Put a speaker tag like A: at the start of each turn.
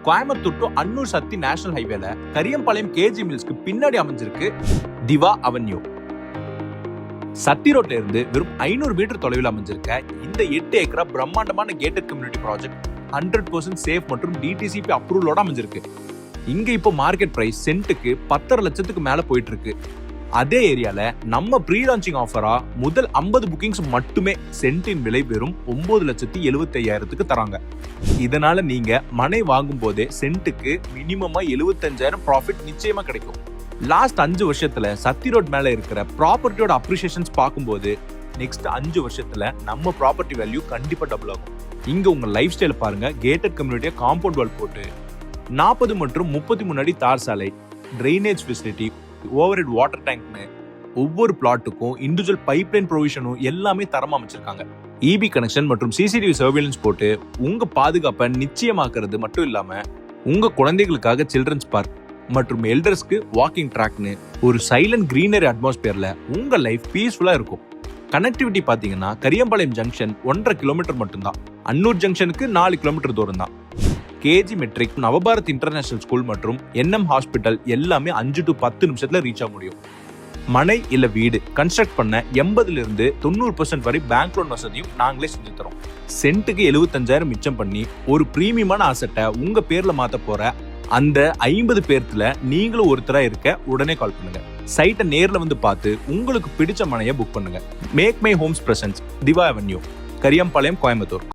A: Coimbatore to Annur Sakthi national ஹைவேல Kariyampalayam KG மில்ஸ்க்கு பின்னாடி அமைஞ்சிருக்கு திவா அவென்யூ. சத்தி ரோட்ல இருந்து வெறும் 500 மீட்டர் தொலைவில் அமைஞ்சிருக்க இந்த 8 ஏக்கரா பிரம்மாண்டமான கேட்டட் கம்யூனிட்டி ப்ராஜெக்ட் 100% சேஃப் மற்றும் டிடிசிபி அப்ரூவலோட அமைஞ்சிருக்கு. இங்க இப்போ மார்க்கெட் பிரைஸ் சென்ட்டுக்கு 10.5 லட்சத்துக்கு மேல போயிட்டு இருக்கு. அதே ஏரியால நம்ம ப்ரீ லான்ச்சிங் ஆஃபரா முதல் 50 புக்கிங்ஸ் மட்டுமே சென்ட்டின் விலை வெறும் 9,75,000க்கு தராங்க. இதனால நீங்க மனை வாங்கும் போதே சென்ட்டுக்கு மினிமமா 75,000 ப்ராஃபிட் நிச்சயமா கிடைக்கும். லாஸ்ட் 5 வருஷத்துல சத்தி ரோட் மேல இருக்கிற ப்ராப்பர்ட்டியோட அப்ரிசியேஷன்ஸ் பார்க்கும்போது நெக்ஸ்ட் 5 வருஷத்துல நம்ம ப்ராப்பர்ட்டி வேல்யூ கண்டிப்பா டபுள் ஆகும். இங்க உங்க லைஃப் ஸ்டைல் பாருங்க. கேட்டட் கம்யூனிட்டியா காம்பவுண்ட் வால் போட்டு 40 மற்றும் 33 அடி தார் சாலை, ட்ரைனேஜ் ஃபெசிலிட்டி, ஓவர்ஹெட் வாட்டர் டேங்க்னு ஒவ்வொரு பிளாட்டுக்கும் இண்டிவிஜுவல் பைப்லைன் ப்ரொவிஷனும் எல்லாமே தரமா அமைச்சிருக்காங்க. இபி கனெக்ஷன் மற்றும் சிசிடிவி சர்வேலன்ஸ் போட்டு உங்க பாதுகாப்பை நிச்சயமாக்குறது மட்டும் இல்லாம உங்க குழந்தைகளுக்காக சில்ட்ரன்ஸ் பார்க் மற்றும் எல்டர்ஸ்க்கு வாக்கிங் ட்ராக்னு ஒரு சைலண்ட் கிரீனரி அட்மாஸ்பியர்ல உங்க லைஃப் பீஸ்ஃபுல்லா இருக்கும். கனெக்டிவிட்டி பாத்தீங்கன்னா கரியம்பாளையம் ஜங்ஷன் 1.5 கிலோமீட்டர் மட்டும்தான். அன்னூர் ஜங்ஷனுக்கு 4 கிலோமீட்டர் தூரம் தான். KG matric, Navabharat international school மற்றும் என்எம் ஹாஸ்பிட்டல் எல்லாமே 5 to 10 நிமிஷத்துல ரீச் ஆக முடியும். மனை இல்ல வீடு கன்ஸ்ட்ரக்ட் பண்ண 80% to 90% வரை பேங்க் லோன் வசதியும் நாங்களே செஞ்சு தரோம். சென்ட்டுக்கு 75,000 மிச்சம் பண்ணி ஒரு பிரீமியமான அசெட்டை உங்க பேர்ல மாத்த போற அந்த 50 பேர்த்துல நீங்களும் ஒருத்தரா இருக்க உடனே கால் பண்ணுங்க. சைட்டை நேர்ல வந்து பார்த்து உங்களுக்கு பிடிச்ச மனையை புக் பண்ணுங்க. Make My Homes presents, Diva Avenue, Kariyampalayam, Coimbatore.